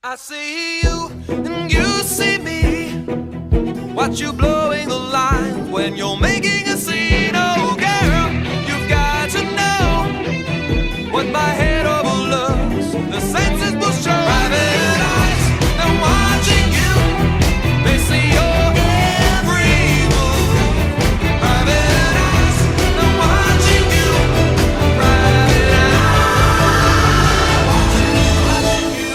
I see you and you see me. Watch you blowing the line when you're making a scene. Oh girl, you've got to know what my head overlooks. The senses will show. Private eyes, they're watching you. They see your every move. Private eyes, they're watching you. Private eyes, watching you.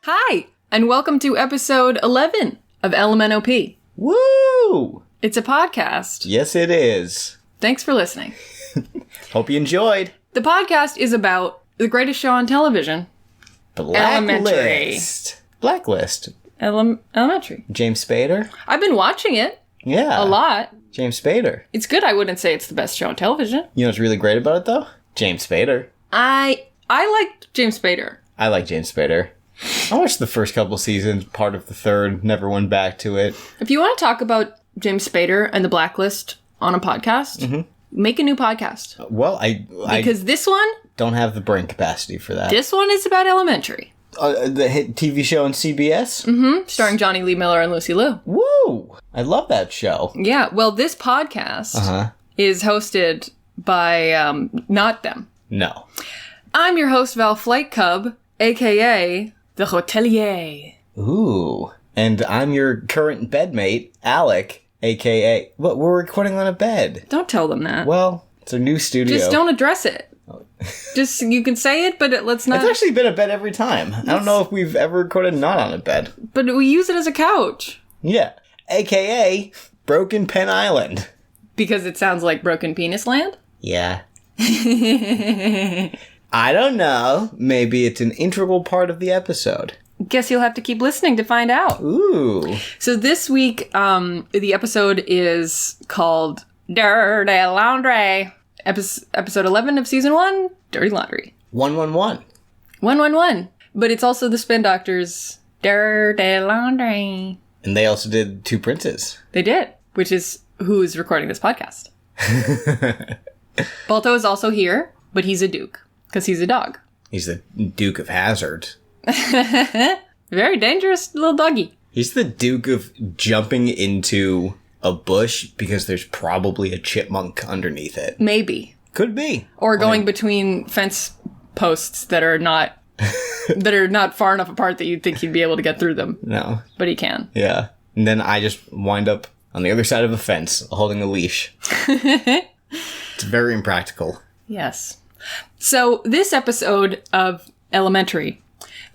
Hi, and welcome to episode 11 of LMNOP. Woo! It's a podcast. Yes, it is. Thanks for listening. Hope you enjoyed. The podcast is about the greatest show on television. Blacklist. Blacklist. Elementary. James Spader. I've been watching it Yeah. a lot. James Spader. It's good. I wouldn't say it's the best show on television. You know what's really great about it, though? James Spader. I liked James Spader. I like James Spader. I watched the first couple seasons, part of the third, never went back to it. If you want to talk about James Spader and the Blacklist on a podcast, make a new podcast. Well, I Because this one don't have the brain capacity for that. is about elementary. The hit TV show on CBS? Starring Johnny Lee Miller and Lucy Liu. Woo! I love that show. Yeah, well, this podcast is hosted by not them. No. I'm your host, Val Flight Cub, a.k.a. the Hotelier. Ooh. And I'm your current bedmate, Alec, a.k.a. What, we're recording on a bed. Don't tell them that. Well, it's a new studio. Just don't address it. Just, you can say it, but let's not. It's actually been a bed every time. I don't know if we've ever recorded not on a bed. But we use it as a couch. Yeah. A.k.a. Broken Pen Island. Because it sounds like Broken Penis Land? Yeah. I don't know. Maybe it's an integral part of the episode. Guess you'll have to keep listening to find out. Ooh. So this week, the episode is called Dirty Laundry. Episode 11 of season 1, Dirty Laundry. 111. 111. But it's also the Spin Doctors' Dirty Laundry. And they also did Two Princes. They did, which is who is recording this podcast. Balto is also here, but he's a duke, because he's a dog. He's the Duke of Hazzard. Very dangerous little doggy. He's the Duke of jumping into a bush because there's probably a chipmunk underneath it. Maybe. Could be. Or going between fence posts that are not far enough apart that you'd think he'd be able to get through them. No. But he can. Yeah. And then I just wind up on the other side of a fence holding a leash. It's very impractical. Yes. So this episode of Elementary,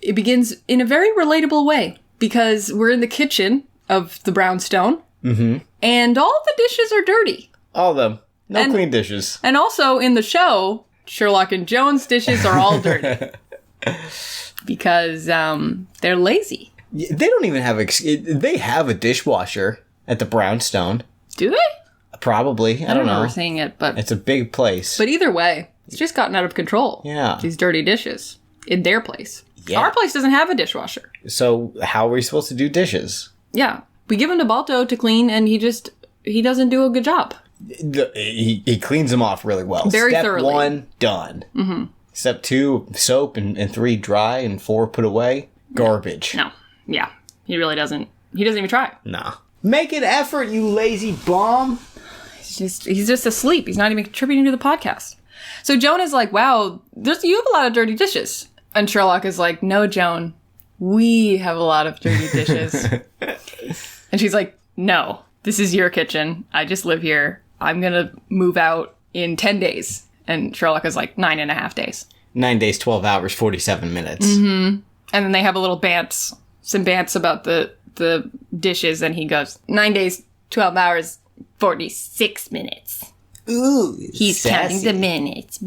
it begins in a very relatable way because we're in the kitchen of the brownstone and all the dishes are dirty. All of them. No clean dishes. And also in the show, Sherlock and Jones' dishes are all dirty because they're lazy. They don't even have... they have a dishwasher at the brownstone. Do they? Probably. I don't know. remember seeing it, but... It's a big place. But either way, it's just gotten out of control. Yeah. These dirty dishes in their place. Yeah. Our place doesn't have a dishwasher. So how are we supposed to do dishes? Yeah. We give him to Balto to clean, and he doesn't do a good job. He cleans them off really well. Very Step thoroughly. 1, done. Mm-hmm. Step 2, soap, and 3, dry, and 4, put away. Garbage. No. Yeah. He really doesn't. He doesn't even try. Nah. Make an effort, you lazy bum. He's just asleep. He's not even contributing to the podcast. So Joan is like, wow, you have a lot of dirty dishes. And Sherlock is like, no, Joan, we have a lot of dirty dishes. And she's like, no, this is your kitchen. I just live here. I'm going to move out in 10 days. And Sherlock is like, 9.5 days. 9 days, 12 hours, 47 minutes. Mm-hmm. And then they have a little some bants about the dishes. And he goes, 9 days, 12 hours, 46 minutes. Ooh, He's sassy. counting the minutes.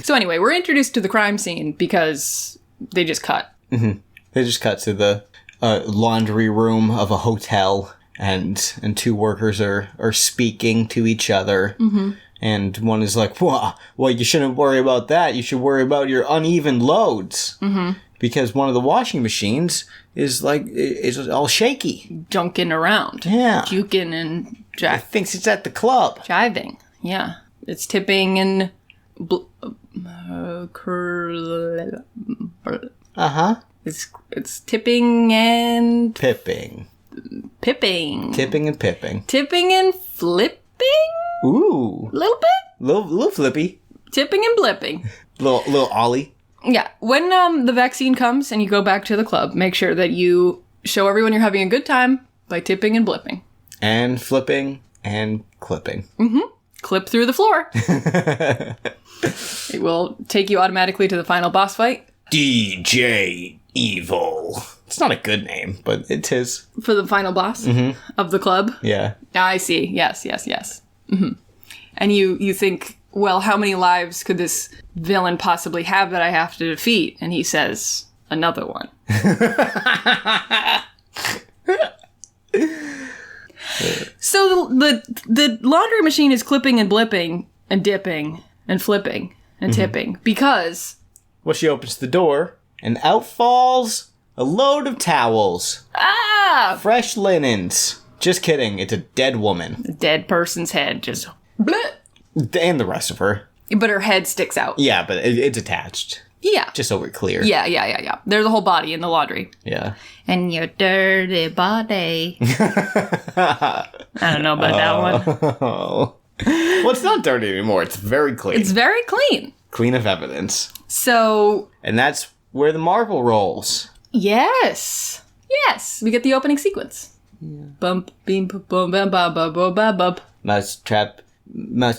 So anyway, we're introduced to the crime scene because they just cut. Mm-hmm. They just cut to the laundry room of a hotel, and two workers are speaking to each other. Mm-hmm. And one is like, well, you shouldn't worry about that. You should worry about your uneven loads. Mm-hmm. Because one of the washing machines is all shaky. Junking around. Yeah. Juking and It thinks it's at the club. jiving. Yeah. It's tipping and... Uh-huh. It's tipping and Pipping. pipping. Tipping and pipping. Tipping and flipping? Ooh. Little bit? Little flippy. Tipping and blipping. Little ollie. Yeah. When the vaccine comes and you go back to the club, make sure that you show everyone you're having a good time by tipping and blipping. And flipping and clipping. Clip through the floor. It will take you automatically to the final boss fight. DJ Evil. It's not a good name, but it's his. For the final boss of the club. Yeah. I see. Yes. And you think, well, how many lives could this villain possibly have that I have to defeat? And he says, another one. So the laundry machine is clipping and blipping and dipping and flipping and tipping because... Well, she opens the door, and out falls a load of towels. Ah! Fresh linens. Just kidding, it's a dead woman. A dead person's head just... Bleh. And the rest of her. But her head sticks out. Yeah, but it's attached. Yeah. Just so we're clear. Yeah. There's a whole body in the laundry. Yeah. And your dirty body. I don't know about that one. Oh. Well, it's not dirty anymore. It's very clean. It's very clean. Clean of evidence. So... And that's where the marble rolls. Yes. We get the opening sequence. Yeah. Bump, beam, boom, bam, ba, ba, ba, ba, bump. Mouse trap, mouse.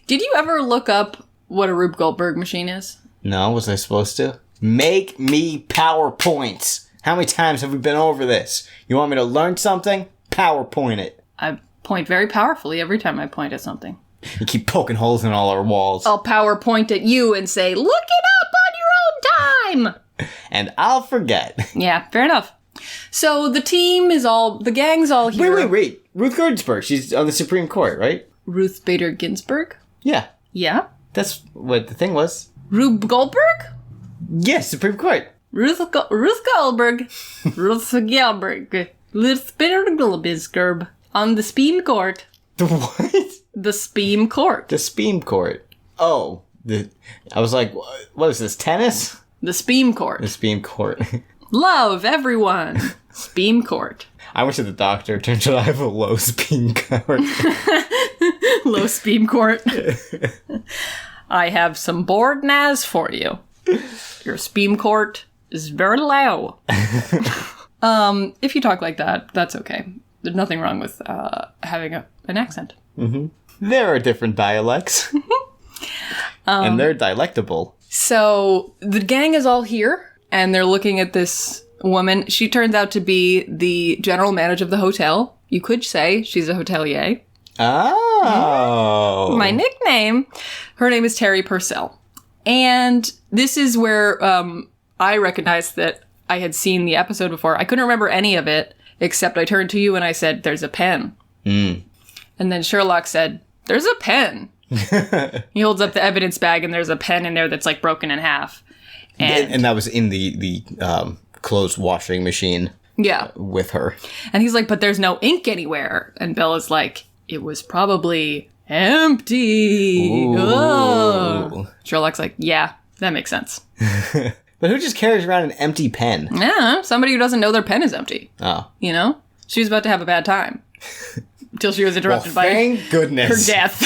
Did you ever look up what a Rube Goldberg machine is? No, was I supposed to? Make me PowerPoints. How many times have we been over this? You want me to learn something? PowerPoint it. I point very powerfully every time I point at something. You keep poking holes in all our walls. I'll PowerPoint at you and say, look it up on your own time! And I'll forget. Yeah, fair enough. So the gang's all here. Wait. Ruth Ginsburg, she's on the Supreme Court, right? Ruth Bader Ginsburg? Yeah. Yeah? That's what the thing was. Rube Goldberg? Yes, Supreme Court. Ruth Goldberg. Ruth Goldberg. Ruth Bader Ginsburg. On the Speem Court. The what? The Speem Court. The Speem Court. Oh. I was like, what is this, tennis? The Speem Court. The Speem Court. Love, everyone. Speem Court. I went to the doctor. Turns out I have a low Speem Court. Low Speem Court. I have some bored Naz for you. Your Speem Court is very low. If you talk like that, that's okay. There's nothing wrong with having an accent. Mm-hmm. There are different dialects. And they're dialectable. So the gang is all here, and they're looking at this woman. She turns out to be the general manager of the hotel. You could say she's a hotelier. Oh. My nickname. Her name is Terry Purcell. And this is where I recognized that I had seen the episode before. I couldn't remember any of it, except I turned to you and I said, there's a pen. And then Sherlock said, there's a pen. He holds up the evidence bag and there's a pen in there that's like broken in half. And that was in the clothes washing machine. Yeah. With her. And he's like, but there's no ink anywhere. And Bella's like, it was probably empty. Oh. Sherlock's like, yeah, that makes sense. But who just carries around an empty pen? Yeah, somebody who doesn't know their pen is empty. Oh. You know? She was about to have a bad time. Until she was interrupted by thank goodness. her death.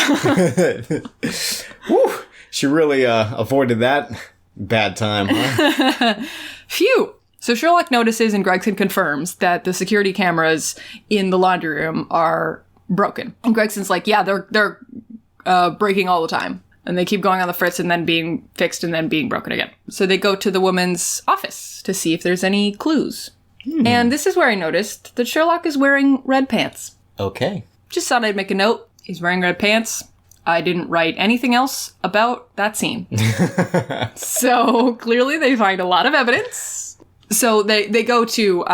Whew. She really avoided that bad time, huh? Phew. So Sherlock notices and Gregson confirms that the security cameras in the laundry room are broken. And Gregson's like, yeah, they're breaking all the time. And they keep going on the fritz and then being fixed and then being broken again. So they go to the woman's office to see if there's any clues. And this is where I noticed that Sherlock is wearing red pants. Okay. Just thought I'd make a note. He's wearing red pants. I didn't write anything else about that scene. So clearly they find a lot of evidence. So they go to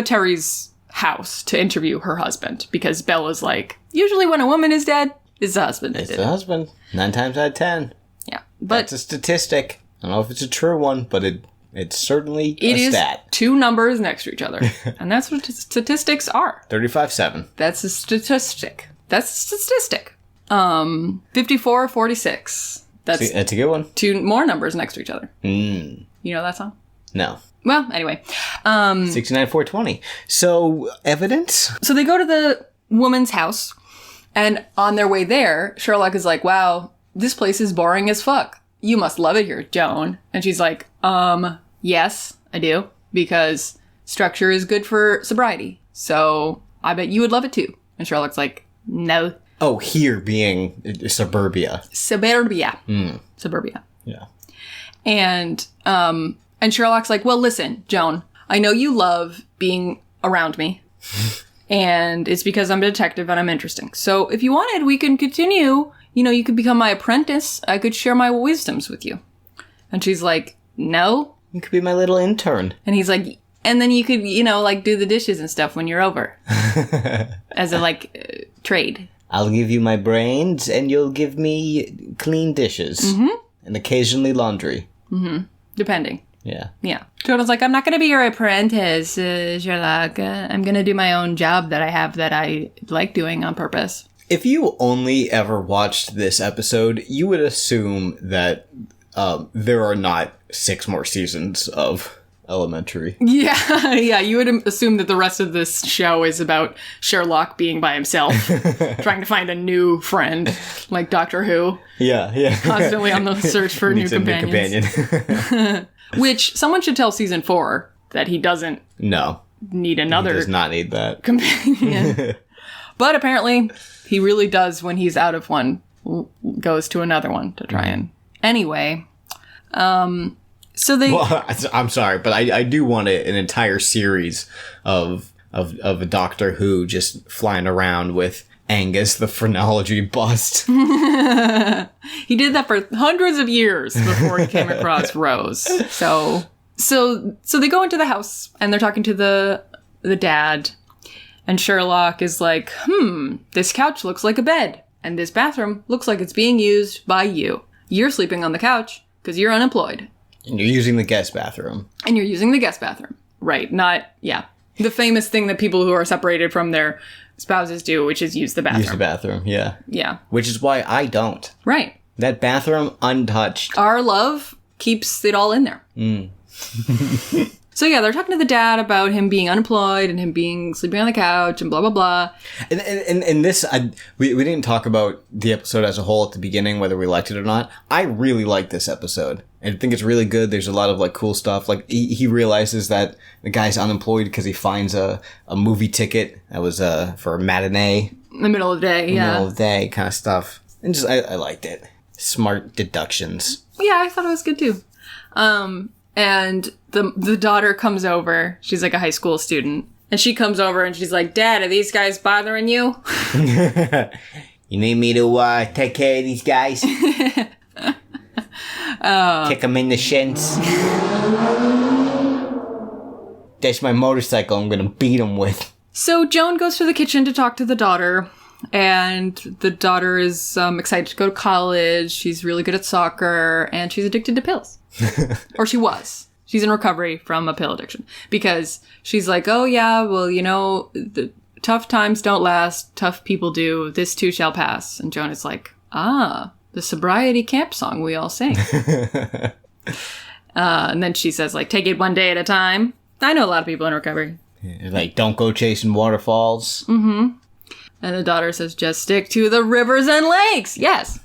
Terry's house to interview her husband because Bella's like, usually when a woman is dead, it's the husband. It's the husband. 9 times out of 10. Yeah. But that's a statistic. I don't know if it's a true one, but it's certainly a stat. It is 2 numbers next to each other. And that's what statistics are. 35-7. That's a statistic. 54-46. That's a good one. 2 more numbers next to each other. Mm. You know that song? No. Well, anyway. 69,420. So, evidence? So they go to the woman's house, and on their way there, Sherlock is like, wow, this place is boring as fuck. You must love it here, Joan. And she's like, yes, I do, because structure is good for sobriety. So I bet you would love it too. And Sherlock's like, no. Oh, here being suburbia. Suburbia. Suburbia. Yeah. And Sherlock's like, well, listen, Joan, I know you love being around me. And it's because I'm a detective and I'm interesting. So if you wanted, we can continue. You know, you could become my apprentice. I could share my wisdoms with you. And she's like, no. You could be my little intern. And he's like, and then you could, you know, like do the dishes and stuff when you're over. As a, trade. I'll give you my brains and you'll give me clean dishes. Mm-hmm. And occasionally laundry. Mm-hmm. Depending. Yeah. Yeah. Jordan's like, I'm not going to be your apprentice, Sherlock. I'm going to do my own job that I have that I like doing on purpose. If you only ever watched this episode, you would assume that there are not 6 more seasons of Elementary. Yeah, yeah. You would assume that the rest of this show is about Sherlock being by himself, trying to find a new friend, like Doctor Who. Yeah, yeah. Constantly on the search for new companions. Which someone should tell season 4 that he doesn't need another. He does not need that companion. But apparently he really does when he's out of one, goes to another one to try and... Anyway, so they... Well, I'm sorry, but I do want an entire series of a Doctor Who just flying around with Angus, the phrenology bust. He did that for hundreds of years before he came across Rose. So they go into the house and they're talking to the dad. And Sherlock is like, this couch looks like a bed. And this bathroom looks like it's being used by you. You're sleeping on the couch because you're unemployed. And you're using the guest bathroom. Right. The famous thing that people who are separated from their spouses do, which is use the bathroom. Use the bathroom, yeah. Yeah. Which is why I don't. Right. That bathroom untouched. Our love keeps it all in there. So yeah, they're talking to the dad about him being unemployed and him being sleeping on the couch and blah, blah, blah. And this, we didn't talk about the episode as a whole at the beginning, whether we liked it or not. I really like this episode. I think it's really good. There's a lot of cool stuff. He realizes that the guy's unemployed because he finds a movie ticket that was for a matinee. In the middle of the day, yeah. Middle of the day kind of stuff. And just, I liked it. Smart deductions. Yeah, I thought it was good too. And the daughter comes over. She's like a high school student. And she comes over and she's like, Dad, are these guys bothering you? You need me to take care of these guys? Kick them in the shins. That's my motorcycle I'm going to beat them with. So Joan goes to the kitchen to talk to the daughter. And the daughter is excited to go to college. She's really good at soccer. And she's addicted to pills. Or she was. She's in recovery from a pill addiction. Because she's like, oh yeah, well, the tough times don't last. Tough people do. This too shall pass. And Joan is like, the sobriety camp song we all sing. And then she says, take it one day at a time. I know a lot of people in recovery. Don't go chasing waterfalls. Mm-hmm. And the daughter says, just stick to the rivers and lakes. Yes.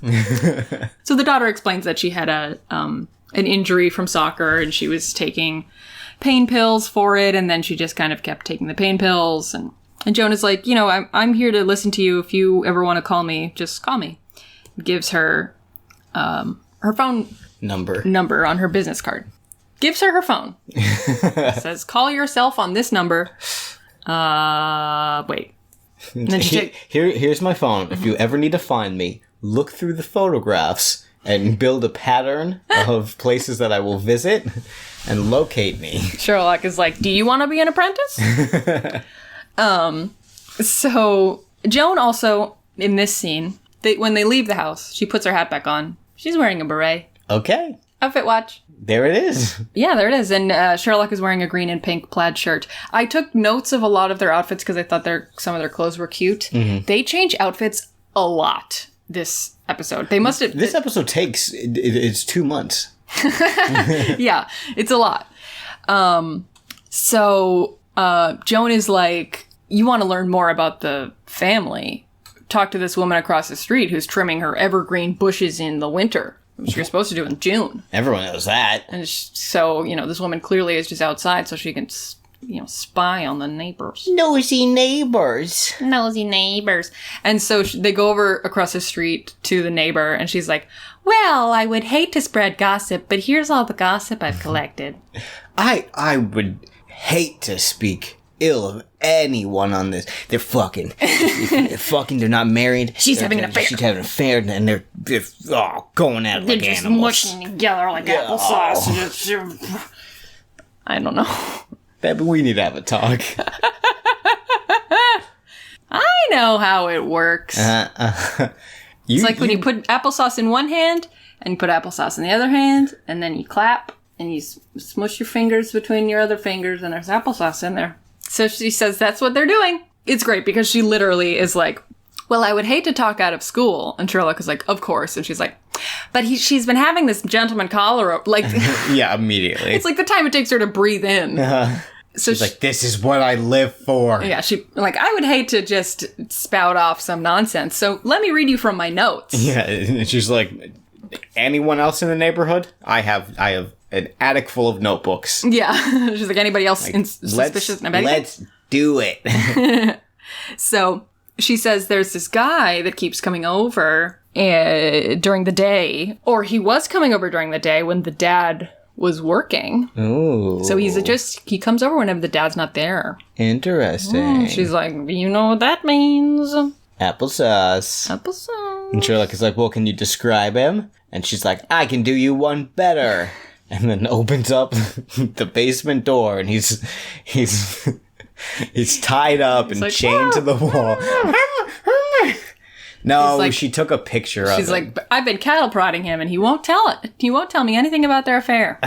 So the daughter explains that she had an injury from soccer and she was taking pain pills for it. And then she just kind of kept taking the pain pills. And Joan is like, I'm here to listen to you. If you ever want to call me, just call me. Gives her her phone number on her business card. Gives her phone. Says, call yourself on this number. Wait. And then here's my phone. If you ever need to find me, look through the photographs and build a pattern of places that I will visit and locate me. Sherlock is like, do you want to be an apprentice? So Joan also, in this scene, when they leave the house, she puts her hat back on. She's wearing a beret. Okay. Outfit watch. There it is. Yeah, there it is. And Sherlock is wearing a green and pink plaid shirt. I took notes of a lot of their outfits because I thought some of their clothes were cute. Mm-hmm. They change outfits a lot this episode. They must have... This episode takes... It's 2 months. Yeah, it's a lot. So Joan is like, you want to learn more about the family? Talk to this woman across the street who's trimming her evergreen bushes in the winter, which you're supposed to do in June. Everyone knows that. And so, this woman clearly is just outside so she can, spy on the neighbors. Nosy neighbors. Nosy neighbors. And so they go over across the street to the neighbor, and she's like, well, I would hate to spread gossip, but here's all the gossip I've collected. I would hate to speak ill of anyone on this. They're fucking. They're fucking. They're not married. She's having an affair. She's having an affair, and they're going at it like just animals. mushing together like applesauce. I don't know. But we need to have a talk. I know how it works. It's like when you put applesauce in one hand, and you put applesauce in the other hand, and then you clap, and you smush your fingers between your other fingers, and there's applesauce in there. So she says that's what they're doing. It's great because she literally is like, well, I would hate to talk out of school. And Sherlock is like, of course. And she's like, but she's been having this gentleman cholera. Like, yeah, immediately. It's like the time it takes her to breathe in. So she's like, this is what I live for. Yeah, I would hate to just spout off some nonsense. So let me read you from my notes. Yeah, and she's like, anyone else in the neighborhood? I have an attic full of notebooks. Yeah. She's like, anybody else suspicious of anything? Let's do it. So she says there's this guy that keeps coming over during the day, or he was coming over during the day when the dad was working. Ooh. So he comes over whenever the dad's not there. Interesting. She's like, you know what that means? Applesauce. Applesauce. And Sherlock is like, well, can you describe him? And she's like, I can do you one better. And then opens up the basement door, and he's tied up and like, chained to the wall. No, like, she took a picture of it. She's like, I've been cattle prodding him, and he won't tell it. He won't tell me anything about their affair.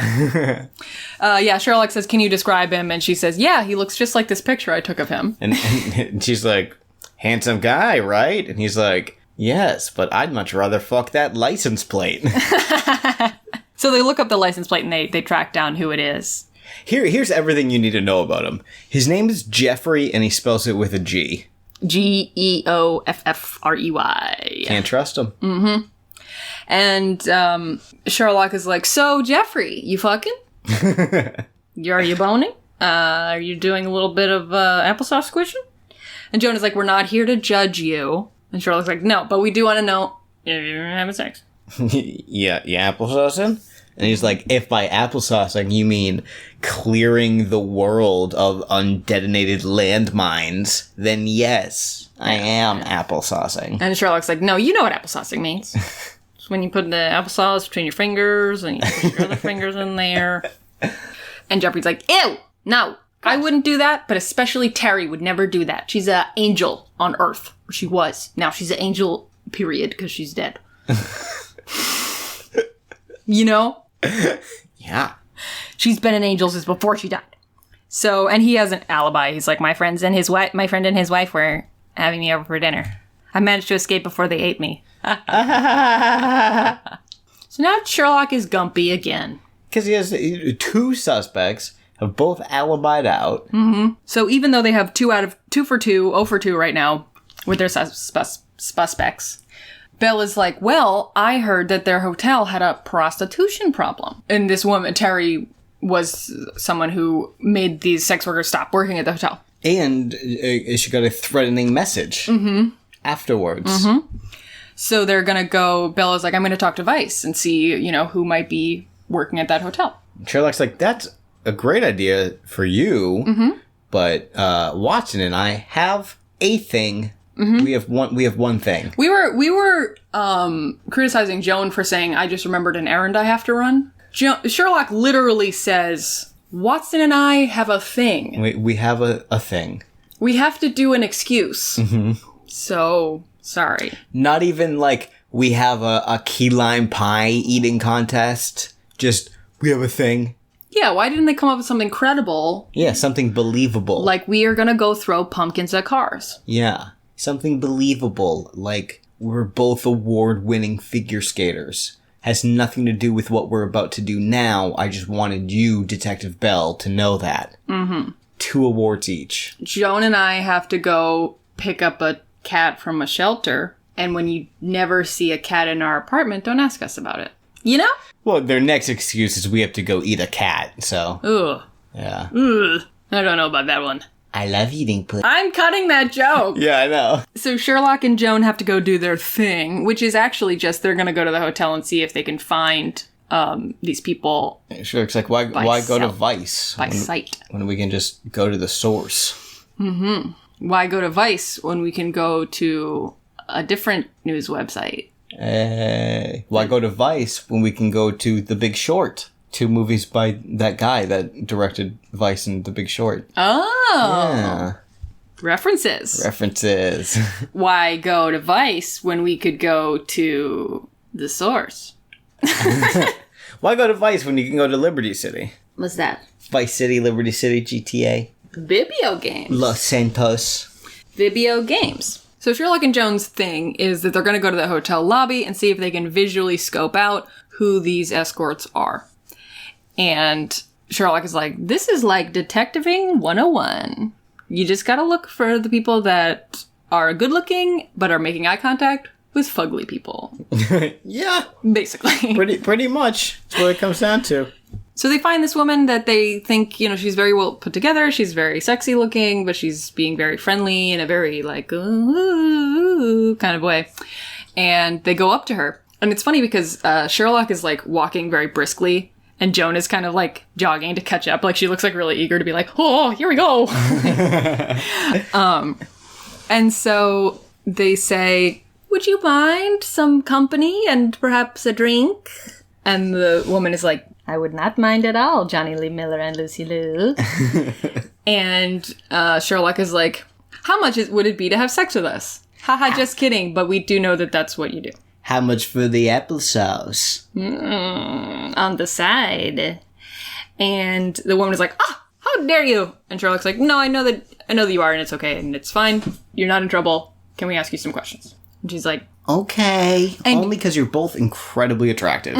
Yeah, Sherlock says, can you describe him? And she says, yeah, he looks just like this picture I took of him. And she's like, handsome guy, right? And he's like, yes, but I'd much rather fuck that license plate. So they look up the license plate, and they track down who it is. Here's everything you need to know about him. His name is Jeffrey, and he spells it with a G. Geoffrey. Can't trust him. Mm-hmm. And Sherlock is like, so, Jeffrey, you fucking? Are you boning? Are you doing a little bit of applesauce squishing? And Joan is like, we're not here to judge you. And Sherlock's like, no, but we do want to know if you're having sex. Yeah, applesaucing? And he's like, if by applesaucing you mean clearing the world of undetonated landmines, then yes, I am applesaucing. And Sherlock's like, no, you know what applesaucing means. It's when you put the applesauce between your fingers and you push your other fingers in there. And Jeffrey's like, ew, no, I wouldn't do that, but especially Terry would never do that. She's an angel on Earth. She was. Now she's an angel, period, because she's dead. You know? Yeah. She's been an angel since before she died. So, and he has an alibi. He's like, my friend and his wife were having me over for dinner. I managed to escape before they ate me. So now Sherlock is gumpy again. Because he has two suspects, have both alibied out. Mm-hmm. So even though they have 0 for 2 right now with their suspects, Belle is like, well, I heard that their hotel had a prostitution problem. And this woman, Terry, was someone who made these sex workers stop working at the hotel. And she got a threatening message afterwards. Mm-hmm. So they're going to go, Bella's like, I'm going to talk to Vice and see, who might be working at that hotel. Sherlock's like, that's a great idea for you, but Watson and I have a thing. Mm-hmm. We have one thing. We were criticizing Joan for saying, I just remembered an errand I have to run. Sherlock literally says, Watson and I have a thing. We have a thing. We have to do an excuse. Mm-hmm. So, sorry. Not even like we have a key lime pie eating contest. Just, we have a thing. Yeah, why didn't they come up with something credible? Yeah, something believable. Like, we are gonna go throw pumpkins at cars. Yeah, something believable. Like, we're both award-winning figure skaters. has nothing to do with what we're about to do now. I just wanted you, Detective Bell, to know that. Mm-hmm. 2 awards each. Joan and I have to go pick up a cat from a shelter, and when you never see a cat in our apartment, don't ask us about it. You know? Well, their next excuse is we have to go eat a cat, so... Ugh. Yeah. Ugh. I don't know about that one. I love eating pussy. I'm cutting that joke! Yeah, I know. So Sherlock and Joan have to go do their thing, which is actually just they're gonna go to the hotel and see if they can find these people. Sherlock's like, why go to Vice? By sight. When we can just go to the source. Mm-hmm. Why go to Vice when we can go to a different news website? Why go to Vice when we can go to The Big Short? 2 movies by that guy that directed Vice and The Big Short. Oh. Yeah. References. Why go to Vice when we could go to the source? Why go to Vice when you can go to Liberty City? What's that? Vice City, Liberty City, GTA. Vibio games. Los Santos. Vibio games. So Sherlock and Joan's thing is that they're going to go to the hotel lobby and see if they can visually scope out who these escorts are. And Sherlock is like, this is like detectiving 101. You just gotta look for the people that are good looking, but are making eye contact with fugly people. Yeah. Basically. Pretty much. That's what it comes down to. So they find this woman that they think, you know, she's very well put together. She's very sexy looking, but she's being very friendly in a very like, ooh, kind of way. And they go up to her. And it's funny because Sherlock is like walking very briskly. And Joan is kind of like jogging to catch up. Like she looks like really eager to be like, oh, here we go. And so they say, would you mind some company and perhaps a drink? And the woman is like, I would not mind at all, Johnny Lee Miller and Lucy Liu. And Sherlock is like, how much would it be to have sex with us? Haha, just kidding. But we do know that that's what you do. How much for the applesauce? On the side. And the woman is like, how dare you? And Sherlock's like, no, I know that you are, and it's okay, and it's fine. You're not in trouble. Can we ask you some questions? And she's like, okay. Only because you're both incredibly attractive.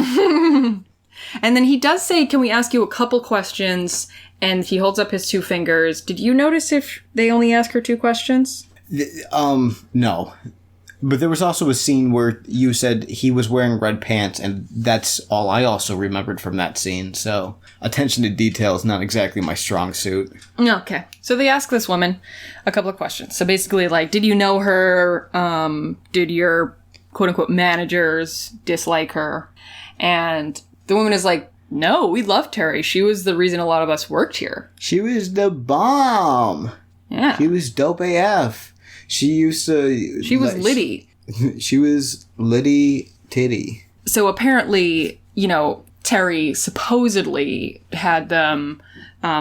And then he does say, can we ask you a couple questions? And he holds up his 2 fingers. Did you notice if they only ask her 2 questions? No. But there was also a scene where you said he was wearing red pants, and that's all I also remembered from that scene. So attention to detail is not exactly my strong suit. Okay. So they ask this woman a couple of questions. So basically, like, did you know her? Did your quote-unquote managers dislike her? And the woman is like, no, we loved Terry. She was the reason a lot of us worked here. She was the bomb. Yeah. She was dope AF. She was Liddy. She was Liddy Titty. So apparently, you know, Terry supposedly had them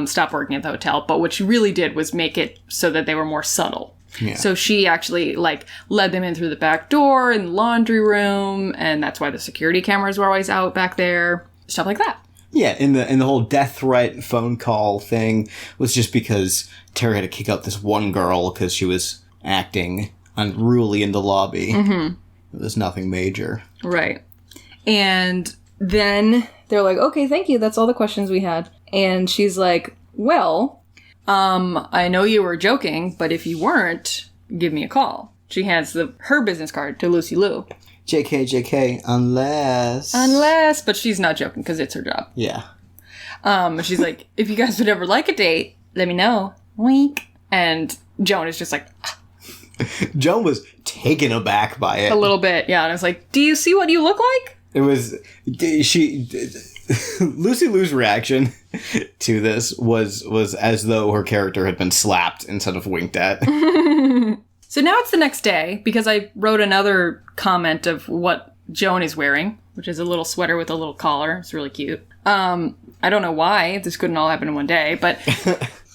stop working at the hotel, but what she really did was make it so that they were more subtle. Yeah. So she actually, like, led them in through the back door in the laundry room, and that's why the security cameras were always out back there. Stuff like that. Yeah, and the whole death threat phone call thing was just because Terry had to kick out this one girl because she was acting unruly in the lobby. Mm-hmm. It was nothing major. Right. And then they're like, okay, thank you. That's all the questions we had. And she's like, well, I know you were joking, but if you weren't, give me a call. She hands her business card to Lucy Liu. JK, unless... But she's not joking because it's her job. Yeah. She's like, if you guys would ever like a date, let me know. Wink. And Joan is just like... Joan was taken aback by it. A little bit, yeah. And I was like, do you see what you look like? It was... Lucy Liu's reaction to this was as though her character had been slapped instead of winked at. So now it's the next day, because I wrote another comment of what Joan is wearing, which is a little sweater with a little collar. It's really cute. I don't know why this couldn't all happen in one day, but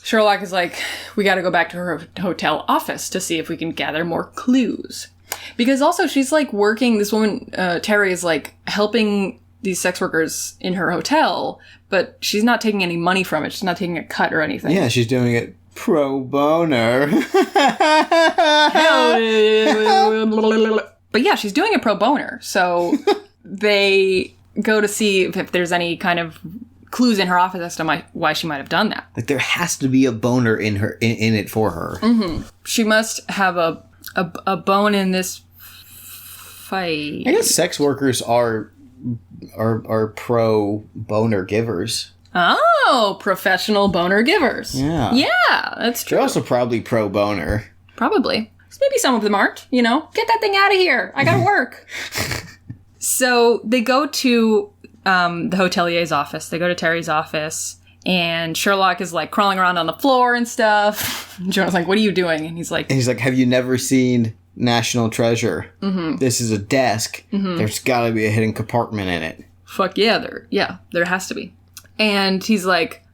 Sherlock is like, we got to go back to her hotel office to see if we can gather more clues. Because also she's like working, this woman, Terry, is like helping these sex workers in her hotel, but she's not taking any money from it. She's not taking a cut or anything. Yeah, she's doing it pro boner. But yeah, she's doing it pro boner. So they go to see if there's any kind of clues in her office as to why she might have done that. Like, there has to be a boner in her in it for her. Mm-hmm. She must have a bone in this fight. I guess sex workers are pro boner givers. Oh, professional boner givers. Yeah. Yeah, that's true. They're also probably pro boner. Probably. Maybe some of them aren't, you know? Get that thing out of here. I gotta work. So they go to the hotelier's office. They go to Terry's office. And Sherlock is, like, crawling around on the floor and stuff. Jonah's like, what are you doing? And he's like, have you never seen National Treasure? Mm-hmm. This is a desk. Mm-hmm. There's gotta be a hidden compartment in it. Fuck yeah, there has to be. And he's like,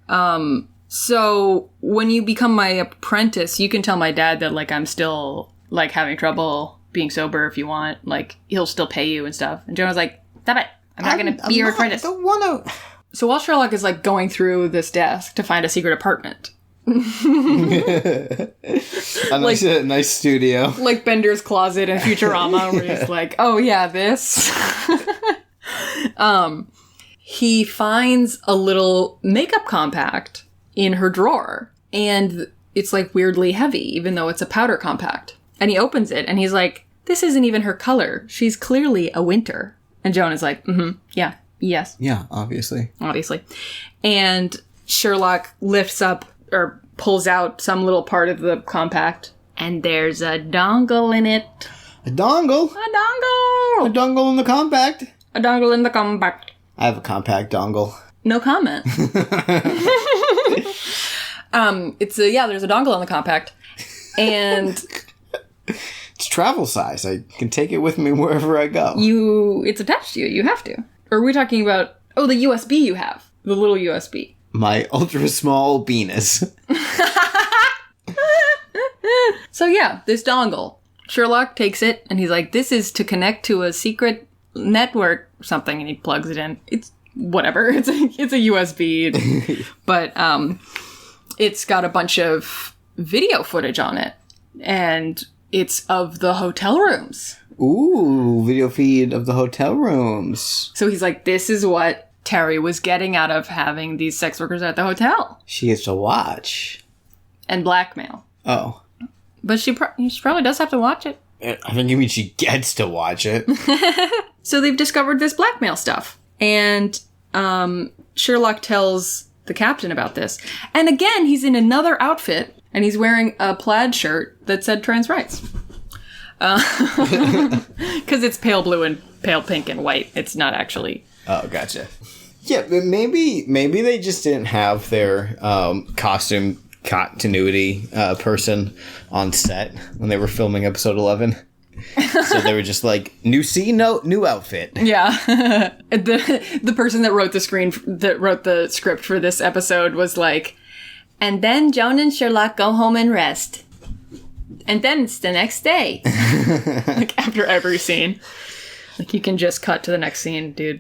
so when you become my apprentice, you can tell my dad that, like, I'm still, like, having trouble being sober if you want. Like, he'll still pay you and stuff. And Jonah's like, stop it. I'm not going to be your apprentice. I don't want to... So while Sherlock is, like, going through this desk to find a secret apartment. a nice studio. Like Bender's closet in Futurama, where he's like, oh yeah, this. He finds a little makeup compact in her drawer. And it's, like, weirdly heavy, even though it's a powder compact. And he opens it, and he's like, this isn't even her color. She's clearly a winter. And Joan is like, yeah. Yes. Yeah, obviously. And Sherlock lifts up or pulls out some little part of the compact, and there's a dongle in it. A dongle? A dongle! A dongle in the compact? A dongle in the compact. I have a compact dongle. No comment. There's a dongle in the compact. And... It's travel size. I can take it with me wherever I go. It's attached to you. You have to. Or are we talking about... Oh, the USB you have. The little USB. My ultra small penis. So yeah, this dongle. Sherlock takes it, and he's like, this is to connect to a secret network or something, and he plugs it in. It's whatever. It's a USB. But it's got a bunch of video footage on it. And it's of the hotel rooms. Ooh, video feed of the hotel rooms. So he's like, this is what Terry was getting out of having these sex workers at the hotel. She gets to watch. And blackmail. Oh. But she probably does have to watch it. I think you mean she gets to watch it. So they've discovered this blackmail stuff. And Sherlock tells the captain about this. And again, he's in another outfit. And he's wearing a plaid shirt that said trans rights. Because it's pale blue and pale pink and white. It's not actually... Oh, gotcha. Yeah, but maybe they just didn't have their costume continuity person on set when they were filming episode 11. So they were just like, new scene, new outfit. Yeah. The person that wrote the script for this episode was like, and then Joan and Sherlock go home and rest. And then it's the next day. Like, after every scene. Like, you can just cut to the next scene, dude.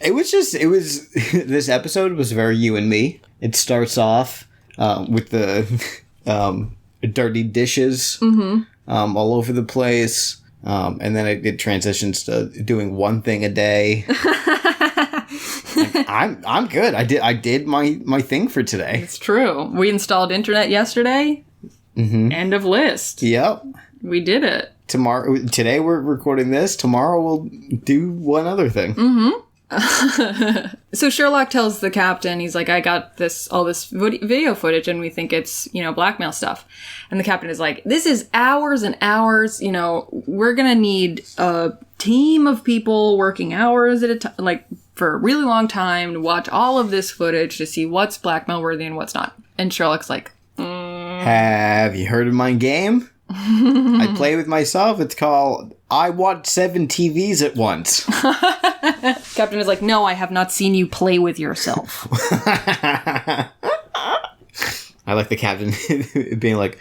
This episode was very you and me. It starts off with the dirty dishes all over the place. And then it transitions to doing one thing a day. I'm good. I did my thing for today. It's true. We installed internet yesterday. Mm-hmm. End of list. Yep. We did it. Today we're recording this. Tomorrow we'll do one other thing. Mm-hmm. So Sherlock tells the captain, he's like, I got all this video footage and we think it's, blackmail stuff. And the captain is like, this is hours and hours. We're going to need a team of people working hours at a time, like for a really long time to watch all of this footage to see what's blackmail worthy and what's not. And Sherlock's like, Have you heard of my game? I play with myself. It's called I Watch 7 TVs at Once. Captain is like, no, I have not seen you play with yourself. I like the captain being like,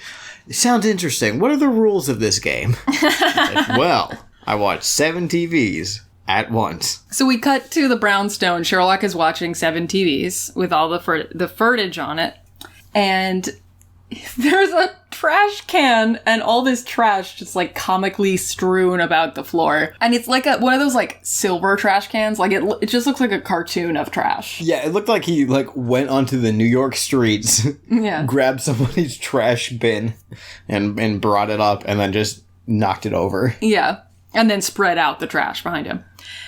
sounds interesting. What are the rules of this game? Like, well, I watch 7 TVs at once. So we cut to the brownstone. Sherlock is watching 7 TVs with all the footage on it. And there's a trash can and all this trash just like comically strewn about the floor. And it's like one of those like silver trash cans. Like it just looks like a cartoon of trash. Yeah, it looked like he like went onto the New York streets, Yeah. grabbed somebody's trash bin and brought it up and then just knocked it over. Yeah. And then spread out the trash behind him.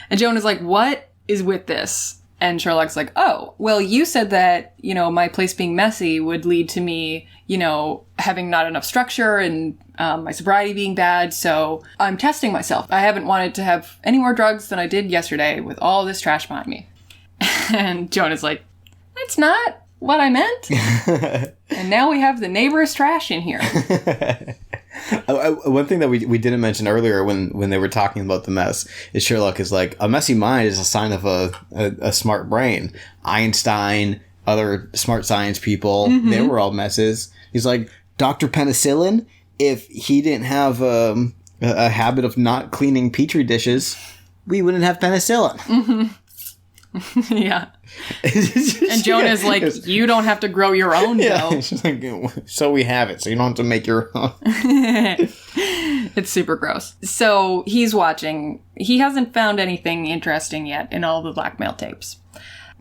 And Joan is like, what is with this? And Sherlock's like, oh, well, you said that, my place being messy would lead to me, having not enough structure and my sobriety being bad. So I'm testing myself. I haven't wanted to have any more drugs than I did yesterday with all this trash behind me. And Joan is like, that's not what I meant. And now we have the neighbor's trash in here. One thing that we didn't mention earlier when they were talking about the mess is Sherlock is like, a messy mind is a sign of a smart brain. Einstein, other smart science people, they were all messes. He's like, Dr. Penicillin, if he didn't have a habit of not cleaning petri dishes, we wouldn't have penicillin. Yeah. And Joan is like, you don't have to grow your own dough. She's like, so we have it, so you don't have to make your own. It's super gross. So he's watching. He hasn't found anything interesting yet in all the blackmail tapes.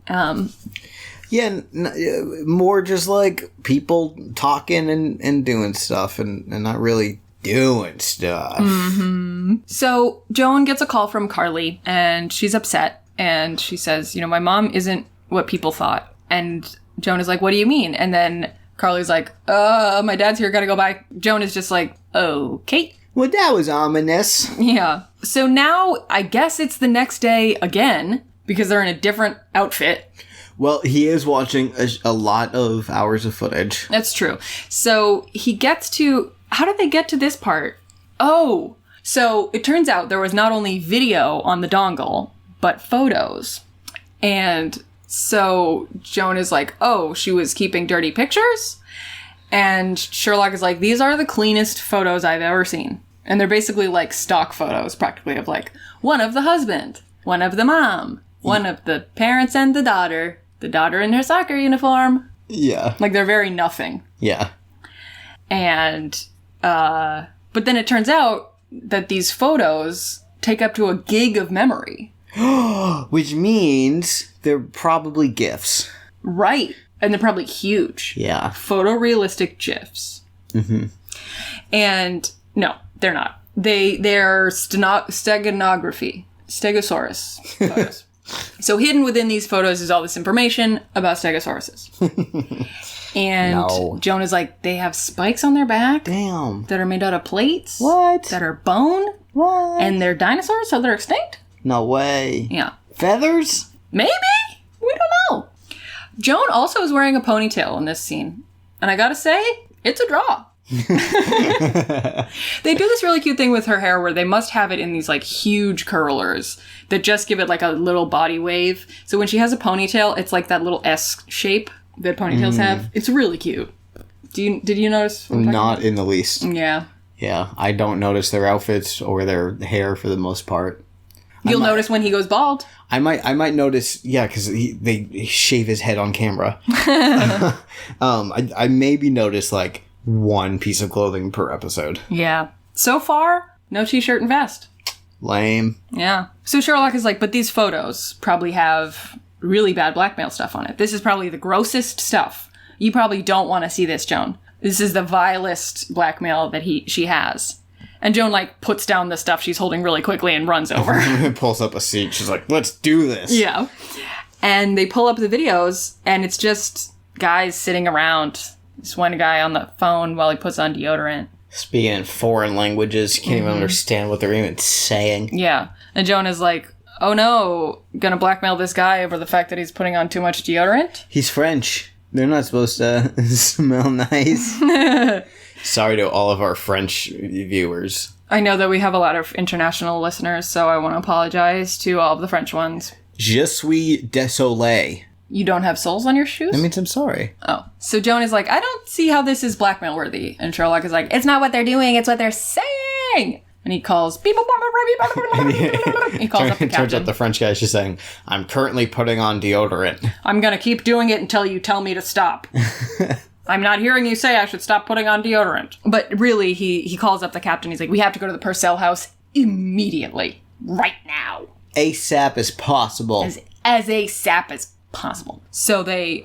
Yeah, more just like people talking and doing stuff and not really doing stuff. So Joan gets a call from Carly and she's upset. And she says, my mom isn't what people thought. And Joan is like, what do you mean? And then Carly's like, my dad's here, gotta go by. Joan is just like, okay. Well, that was ominous. Yeah. So now I guess it's the next day again, because they're in a different outfit. Well, he is watching a lot of hours of footage. That's true. So he gets to, how did they get to this part? Oh, so it turns out there was not only video on the dongle, but photos. And so Joan is like, oh, she was keeping dirty pictures? And Sherlock is like, these are the cleanest photos I've ever seen. And they're basically like stock photos, practically, of like one of the husband, one of the mom, one of the parents and the daughter in her soccer uniform. Yeah. Like they're very nothing. Yeah. And, but then it turns out that these photos take up to a gig of memory. Which means they're probably GIFs. Right. And they're probably huge. Yeah. Photorealistic GIFs. And no, they're not. They're steganography. Stegosaurus photos. So hidden within these photos is all this information about stegosauruses. And No. Joan is like, they have spikes on their back. Damn. That are made out of plates. What? That are bone. What? And they're dinosaurs, so they're extinct? No way. Yeah. Feathers? Maybe? We don't know. Joan also is wearing a ponytail in this scene. And I gotta say, it's a draw. They do this really cute thing with her hair where they must have it in these like huge curlers that just give it like a little body wave. So when she has a ponytail, it's like that little S shape that ponytails have. It's really cute. Did you notice? What I'm talking Not about? in the least. Yeah. Yeah, I don't notice their outfits or their hair for the most part. You'll notice when he goes bald. I might notice, yeah, because they shave his head on camera. I maybe notice like one piece of clothing per episode. Yeah. So far, no t-shirt and vest. Lame. Yeah. So Sherlock is like, but these photos probably have really bad blackmail stuff on it. This is probably the grossest stuff. You probably don't want to see this, Joan. This is the vilest blackmail that she has. And Joan, like, puts down the stuff she's holding really quickly and runs over. Pulls up a seat. She's like, let's do this. Yeah. And they pull up the videos, and it's just guys sitting around. This one guy on the phone while he puts on deodorant. Speaking in foreign languages. You can't even understand what they're even saying. Yeah. And Joan is like, oh no, gonna blackmail this guy over the fact that he's putting on too much deodorant? He's French. They're not supposed to smell nice. Sorry to all of our French viewers. I know that we have a lot of international listeners, so I want to apologize to all of the French ones. Je suis désolé. You don't have soles on your shoes? That means I'm sorry. Oh. So Joan is like, I don't see how this is blackmail worthy. And Sherlock is like, it's not what they're doing, it's what they're saying. And he calls, he calls up the Turns out captain. the French guy's just saying, I'm currently putting on deodorant. I'm going to keep doing it until you tell me to stop. I'm not hearing you say I should stop putting on deodorant. But really, he calls up the captain. He's like, we have to go to the Purcell house immediately. Right now. ASAP as possible. As ASAP as possible. So they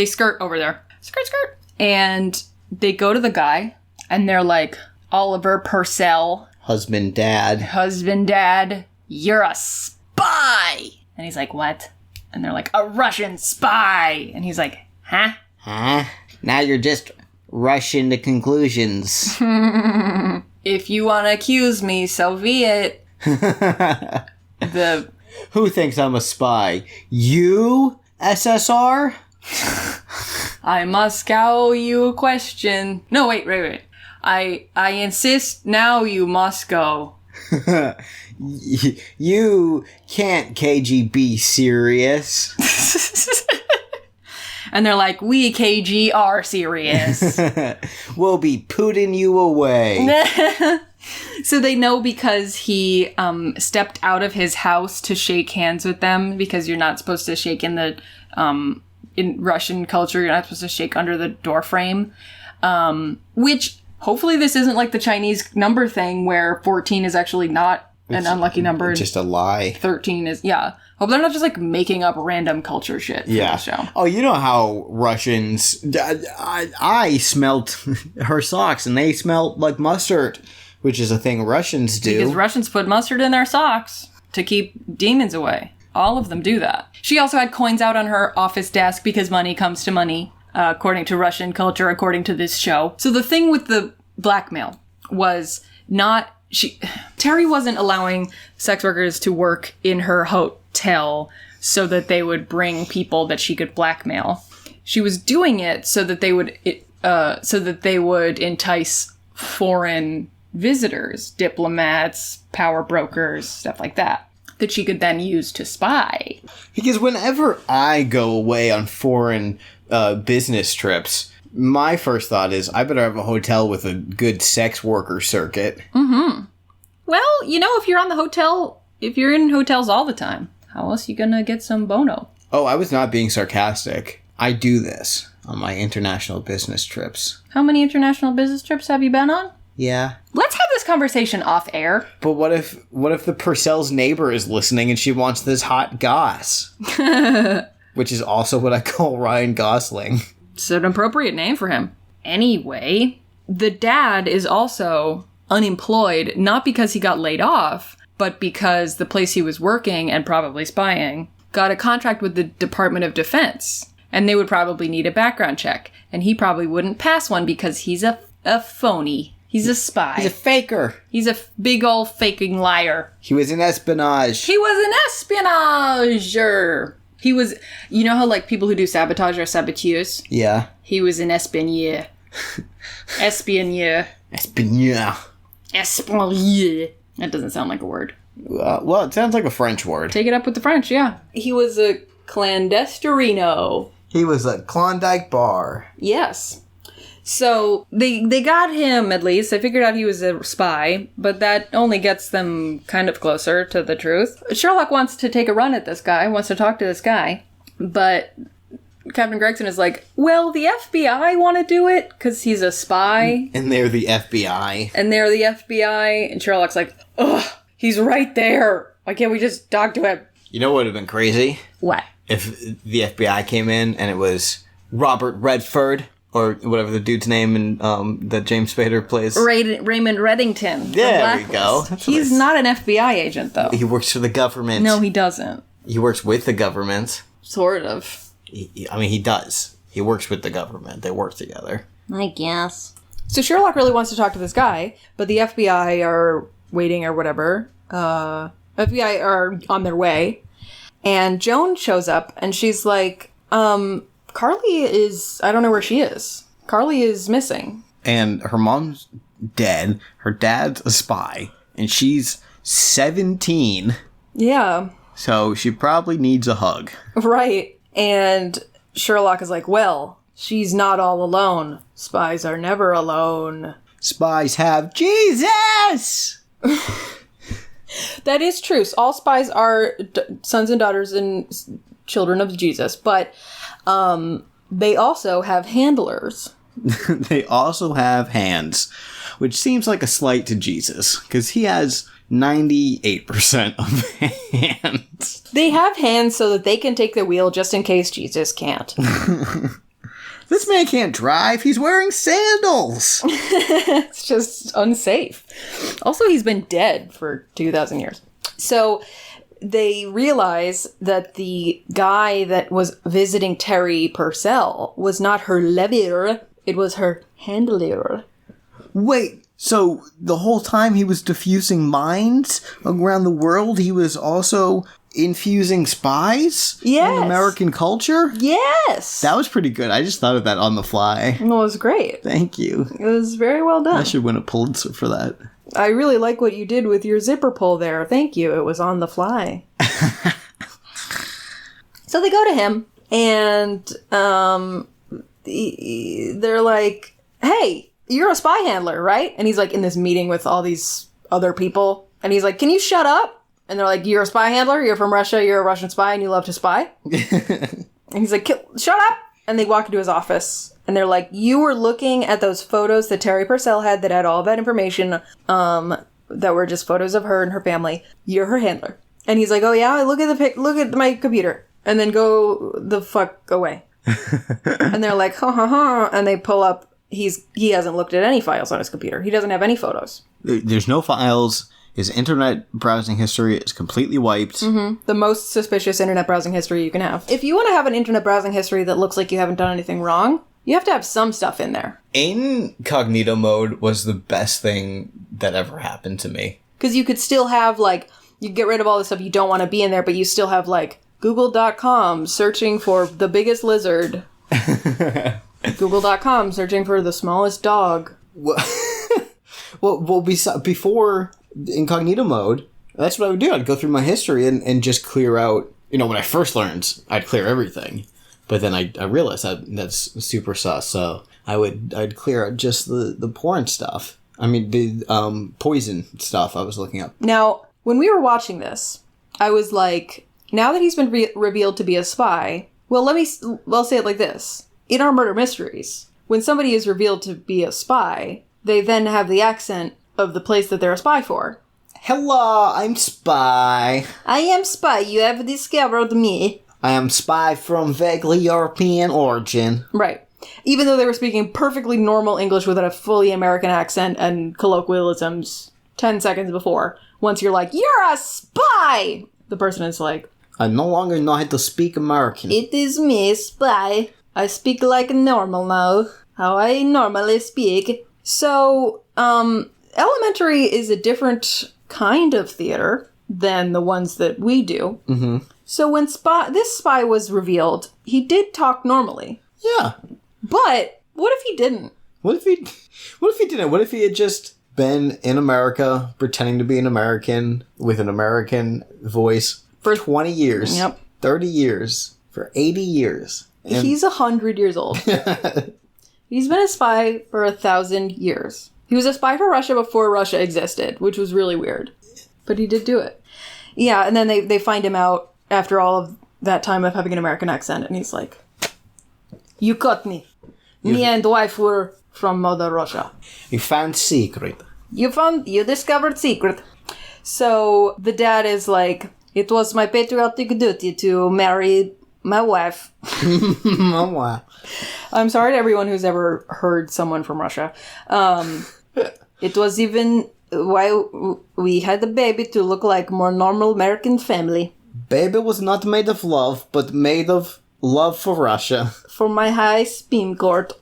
skirt over there. Skirt, skirt. And they go to the guy, and they're like, Oliver Purcell. Husband, dad, you're a spy. And he's like, what? And they're like, a Russian spy. And he's like, huh? Huh? Now you're just rushing to conclusions. If you want to accuse me, so be it. Who thinks I'm a spy? You, SSR? I must ask you a question. No, wait. I insist now you must go. You can't KGB serious. And they're like, we KG are serious. We'll be putting you away. So they know because he stepped out of his house to shake hands with them, because you're not supposed to shake in the in Russian culture, you're not supposed to shake under the door frame. Which hopefully this isn't like the Chinese number thing where 14 is actually not an unlucky number. It's just a lie. 13 is, yeah. Hope they're not just like making up random culture shit for the show. Oh, you know how Russians... I smelled her socks and they smelled like mustard, which is a thing Russians do. Because Russians put mustard in their socks to keep demons away. All of them do that. She also had coins out on her office desk because money comes to money, according to Russian culture, according to this show. So the thing with the blackmail was not... Terry wasn't allowing sex workers to work in her hotel so that they would bring people that she could blackmail. She was doing it so that they would entice foreign visitors, diplomats, power brokers, stuff like that she could then use to spy. Because whenever I go away on foreign business trips, my first thought is I better have a hotel with a good sex worker circuit. Mm-hmm. Well, if you're in hotels all the time, how else are you gonna get some bono? Oh, I was not being sarcastic. I do this on my international business trips. How many international business trips have you been on? Yeah. Let's have this conversation off air. But what if the Purcell's neighbor is listening and she wants this hot goss? Which is also what I call Ryan Gosling. It's an appropriate name for him. Anyway, the dad is also unemployed, not because he got laid off, but because the place he was working and probably spying got a contract with the Department of Defense. And they would probably need a background check. And he probably wouldn't pass one because he's a phony. He's a spy. He's a faker. He's a big old faking liar. He was in espionage. He was an espionager. He was, how like people who do sabotage are saboteurs? Yeah. He was an espioneur. Espioneur. Espioneur. Espioneur. That doesn't sound like a word. Well, it sounds like a French word. Take it up with the French, yeah. He was a clandestinino. He was a Klondike bar. Yes. So they got him, at least. They figured out he was a spy, but that only gets them kind of closer to the truth. Sherlock wants to take a run at this guy, wants to talk to this guy, but Captain Gregson is like, well, the FBI want to do it because he's a spy. And they're the FBI. And Sherlock's like, ugh, he's right there. Why can't we just talk to him? You know what would have been crazy? What? If the FBI came in and it was Robert Redford, or whatever the dude's name in, that James Spader plays. Raymond Reddington. There we go. He's not an FBI agent, though. He works for the government. No, he doesn't. He works with the government. Sort of. He does. He works with the government. They work together. I guess. So Sherlock really wants to talk to this guy, but the FBI are waiting or whatever. FBI are on their way. And Joan shows up, and she's like, Carly is... I don't know where she is. Carly is missing. And her mom's dead. Her dad's a spy. And she's 17. Yeah. So she probably needs a hug. Right. And Sherlock is like, well, she's not all alone. Spies are never alone. Spies have Jesus! That is true. All spies are sons and daughters and children of Jesus. But They also have handlers. They also have hands, which seems like a slight to Jesus, because he has 98% of hands. They have hands so that they can take the wheel just in case Jesus can't. This man can't drive. He's wearing sandals. It's just unsafe. Also, he's been dead for 2,000 years. So they realize that the guy that was visiting Terry Purcell was not her lever, it was her handler. Wait, so the whole time he was diffusing minds around the world, he was also infusing spies in American culture? Yes! That was pretty good. I just thought of that on the fly. It was great. Thank you. It was very well done. I should win a Pulitzer for that. I really like what you did with your zipper pull there. Thank you. It was on the fly. So they go to him, and they're like, hey, you're a spy handler, right? And he's like in this meeting with all these other people, and he's like, can you shut up? And they're like, you're a spy handler? You're from Russia? You're a Russian spy and you love to spy? And he's like, shut up! And they walk into his office. And they're like, you were looking at those photos that Terry Purcell had that had all that information that were just photos of her and her family. You're her handler. And he's like, oh yeah? Look at my computer. And then go the fuck away. And they're like, ha ha ha. And they pull up. He hasn't looked at any files on his computer. He doesn't have any photos. There's no files. His internet browsing history is completely wiped. Mm-hmm. The most suspicious internet browsing history you can have. If you want to have an internet browsing history that looks like you haven't done anything wrong, you have to have some stuff in there. Incognito mode was the best thing that ever happened to me. Because you could still have, like, you get rid of all the stuff you don't want to be in there, but you still have, like, Google.com searching for the biggest lizard. Google.com searching for the smallest dog. Well, before incognito mode, that's what I would do. I'd go through my history and just clear out, when I first learned, I'd clear everything. But then I realized that's super sus, so I'd clear out just the porn stuff. I mean, the poison stuff I was looking up. Now, when we were watching this, I was like, now that he's been revealed to be a spy, well, I'll say it like this. In our murder mysteries, when somebody is revealed to be a spy, they then have the accent of the place that they're a spy for. Hello, I'm Spy. I am Spy. You have discovered me. I am Spy from vaguely European origin. Right. Even though they were speaking perfectly normal English with a fully American accent and colloquialisms 10 seconds before, once you're like, you're a spy! The person is like, I no longer know how to speak American. It is me, Spy. I speak like normal now. How I normally speak. So, Elementary is a different kind of theater than the ones that we do. Mm-hmm. So when this spy was revealed, he did talk normally. Yeah. But what if he didn't? What if he didn't? What if he had just been in America, pretending to be an American, with an American voice for 20 years, 30 years, for 80 years? He's 100 years old. He's been a spy for 1,000 years. He was a spy for Russia before Russia existed, which was really weird. But he did do it. Yeah, and then they find him out after all of that time of having an American accent, and he's like, you caught me. Me and wife were from Mother Russia. You found secret. You discovered secret. So the dad is like, it was my patriotic duty to marry my wife. My wife. I'm sorry to everyone who's ever heard someone from Russia. It was even why we had the baby to look like more normal American family. Baby was not made of love, but made of love for Russia. For my high Speem court.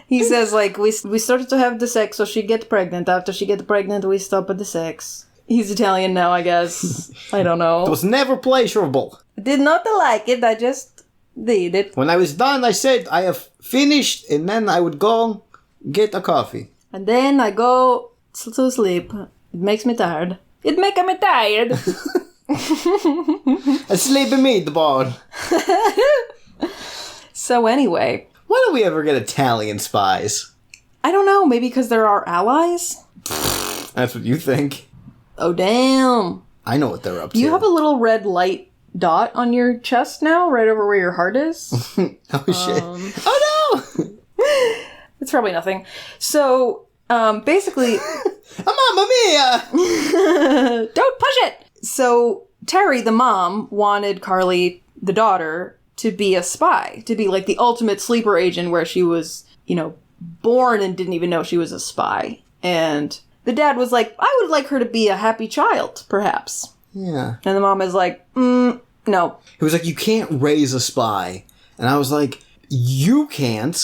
He says, like, we started to have the sex so she get pregnant. After she get pregnant, we stop at the sex. He's Italian now, I guess. I don't know. It was never pleasurable. I did not like it, I just did it. When I was done, I said, I have finished, and then I would go get a coffee. And then I go to sleep. It makes me tired. It makes me tired. A sleepy meatball. So anyway. Why don't we ever get Italian spies? I don't know, maybe because they're our allies? That's what you think. Oh, damn. I know what they're up to. You have a little red light dot on your chest now, right over where your heart is. Oh, shit. Oh, no! It's probably nothing. So, basically... Mamma mia! Don't push it! So, Terry, the mom, wanted Carly, the daughter, to be a spy. To be, like, the ultimate sleeper agent where she was, born and didn't even know she was a spy. And the dad was like, I would like her to be a happy child, perhaps. Yeah. And the mom is like, no. He was like, you can't raise a spy. And I was like, you can't.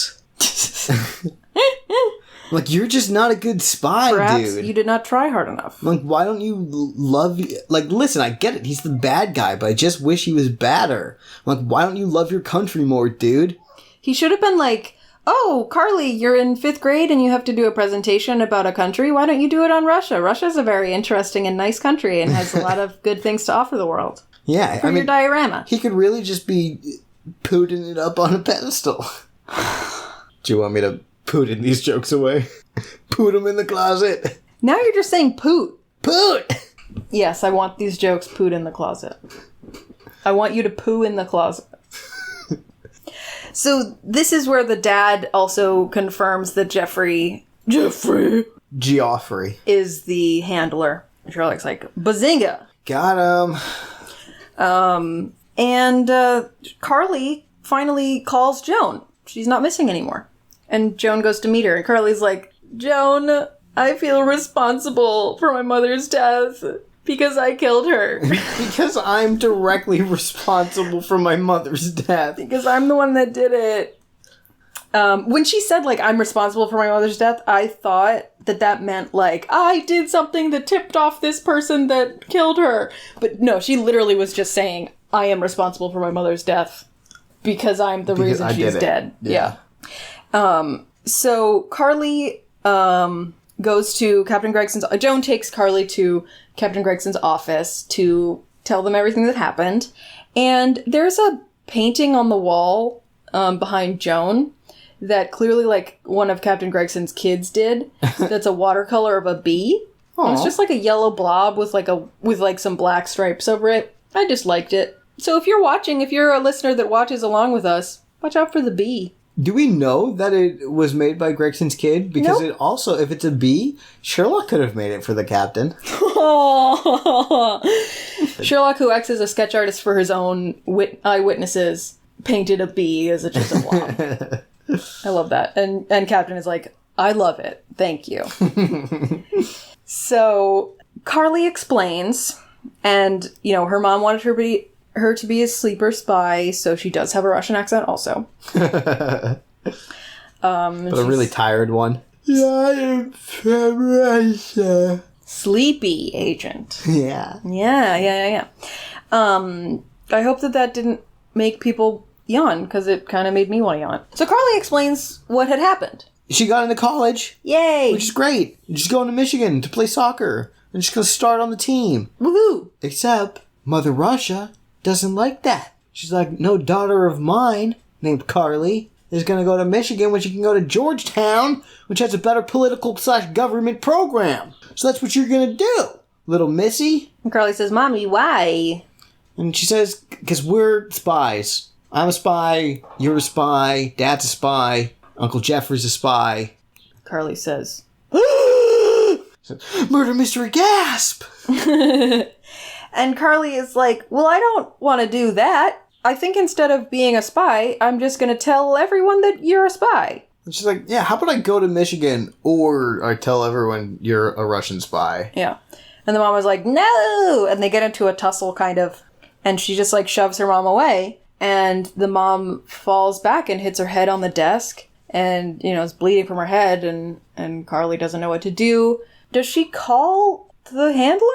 Like, you're just not a good spy, Perhaps dude. you did not try hard enough. Like, why don't you love... Like, listen, I get it. He's the bad guy, but I just wish he was badder. Like, why don't you love your country more, dude? He should have been like, oh, Carly, you're in 5th grade and you have to do a presentation about a country. Why don't you do it on Russia? Russia's a very interesting and nice country and has a lot of good things to offer the world. Yeah, For your diorama. He could really just be putting it up on a pedestal. Do you want me to put these jokes away? Put them in the closet. Now you're just saying poot. Poot! Yes, I want these jokes poot in the closet. I want you to poo in the closet. So this is where the dad also confirms that Geoffrey Geoffrey is the handler. Sherlock's like, bazinga! Got him. And Carly finally calls Joan. She's not missing anymore. And Joan goes to meet her. And Carly's like, Joan, I feel responsible for my mother's death because I killed her. Because I'm directly responsible for my mother's death. Because I'm the one that did it. When she said, like, I'm responsible for my mother's death, I thought that meant, like, I did something that tipped off this person that killed her. But no, she literally was just saying, I am responsible for my mother's death because I'm the reason she's dead. Yeah. So Carly goes to Captain Gregson's... Joan takes Carly to Captain Gregson's office to tell them everything that happened. And there's a painting on the wall behind Joan that clearly, like, one of Captain Gregson's kids did. That's a watercolor of a bee. And it's just like a yellow blob with some black stripes over it. I just liked it. So if you're a listener that watches along with us, watch out for the bee. Do we know that it was made by Gregson's kid? Because Nope. it also, if it's a bee, Sherlock could have made it for the captain. Sherlock, who acts as a sketch artist for his own eyewitnesses, painted a bee as a chisel blob. I love that. And Captain is like, I love it. Thank you. So Carly explains, and, her mom wanted her to be a sleeper spy, so she does have a Russian accent also. But a really tired one. Yeah, I am from Russia. Sleepy agent. Yeah. Yeah. I hope that didn't make people yawn, because it kind of made me want to yawn. So Carly explains what had happened. She got into college. Yay! Which is great. She's going to Michigan to play soccer. And she's going to start on the team. Woohoo! Except, Mother Russia doesn't like that. She's like, no daughter of mine, named Carly, is going to go to Michigan when she can go to Georgetown, which has a better political/government program. So that's what you're going to do, little missy. And Carly says, Mommy, why? And she says, because we're spies. I'm a spy, you're a spy, Dad's a spy, Uncle Jeffrey's a spy. Carly says, Murder mystery, gasp! And Carly is like, well, I don't want to do that. I think instead of being a spy, I'm just going to tell everyone that you're a spy. And she's like, yeah, how about I go to Michigan, or I tell everyone you're a Russian spy? Yeah. And the mom was like, no! And they get into a tussle, kind of. And she just, like, shoves her mom away. And the mom falls back and hits her head on the desk. And, is bleeding from her head. And Carly doesn't know what to do. Does she call the handler?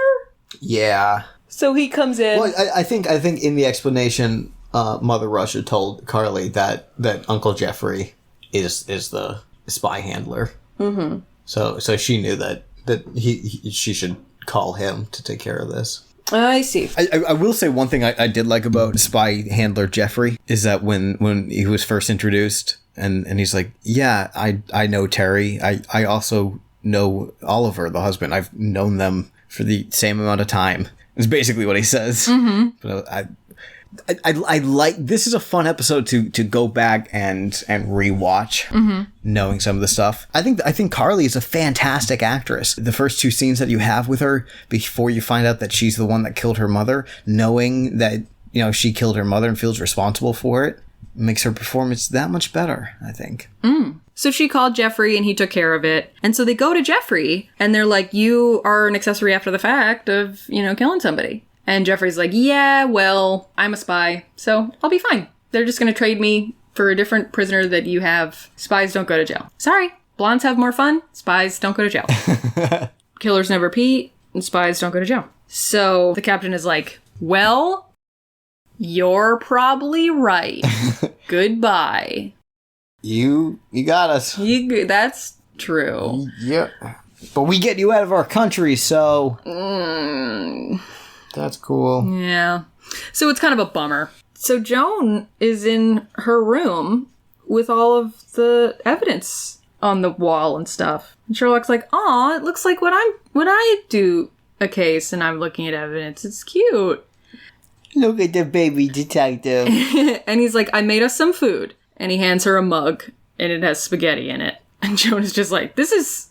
Yeah. So he comes in. Well, I think in the explanation, Mother Russia told Carly that Uncle Jeffrey is the spy handler. Mm-hmm. So she knew that she should call him to take care of this. I see. I will say one thing I did like about spy handler Jeffrey is that when he was first introduced and he's like, yeah, I know Terry. I also know Oliver, the husband. I've known them for the same amount of time. Is basically what he says. Mm-hmm. But I like, this is a fun episode to go back and rewatch, knowing some of the stuff. I think Carly is a fantastic actress. The first two scenes that you have with her before you find out that she's the one that killed her mother, knowing that, you know, she killed her mother and feels responsible for it, makes her performance that much better, I think. So she called Jeffrey and he took care of it. And so they go to Jeffrey and they're like, you are an accessory after the fact of, you know, killing somebody. And Jeffrey's like, yeah, well, I'm a spy, so I'll be fine. They're just going to trade me for a different prisoner that you have. Spies don't go to jail. Sorry, blondes have more fun. Spies don't go to jail. Killers never pee, and spies don't go to jail. So the captain is like, well, you're probably right. Goodbye. You got us. That's true. Yeah. But we get you out of our country, so... That's cool. Yeah. So it's kind of a bummer. So Joan is in her room with all of the evidence on the wall and stuff. And Sherlock's like, "Aw, it looks like when I do a case and I'm looking at evidence. It's cute." Look at the baby detective. And he's like, "I made us some food." And he hands her a mug and it has spaghetti in it. And Joan is just like, this is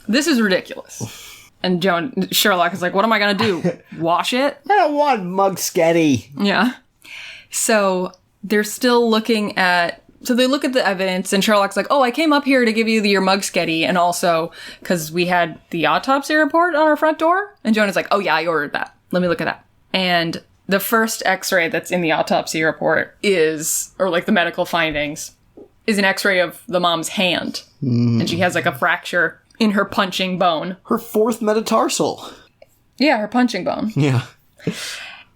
ridiculous. And Sherlock is like, what am I going to do? Wash it? I don't want mug sketty. Yeah. So they're still looking at... So they look at the evidence, and Sherlock's like, oh, I came up here to give you your mug sketty, and also because we had the autopsy report on our front door. And Joan is like, oh, yeah, I ordered that. Let me look at that. And the first x-ray that's in the autopsy report is, or like the medical findings, is an x-ray of the mom's hand. And she has like a fracture in her punching bone. Her fourth metatarsal. Yeah, her punching bone. Yeah.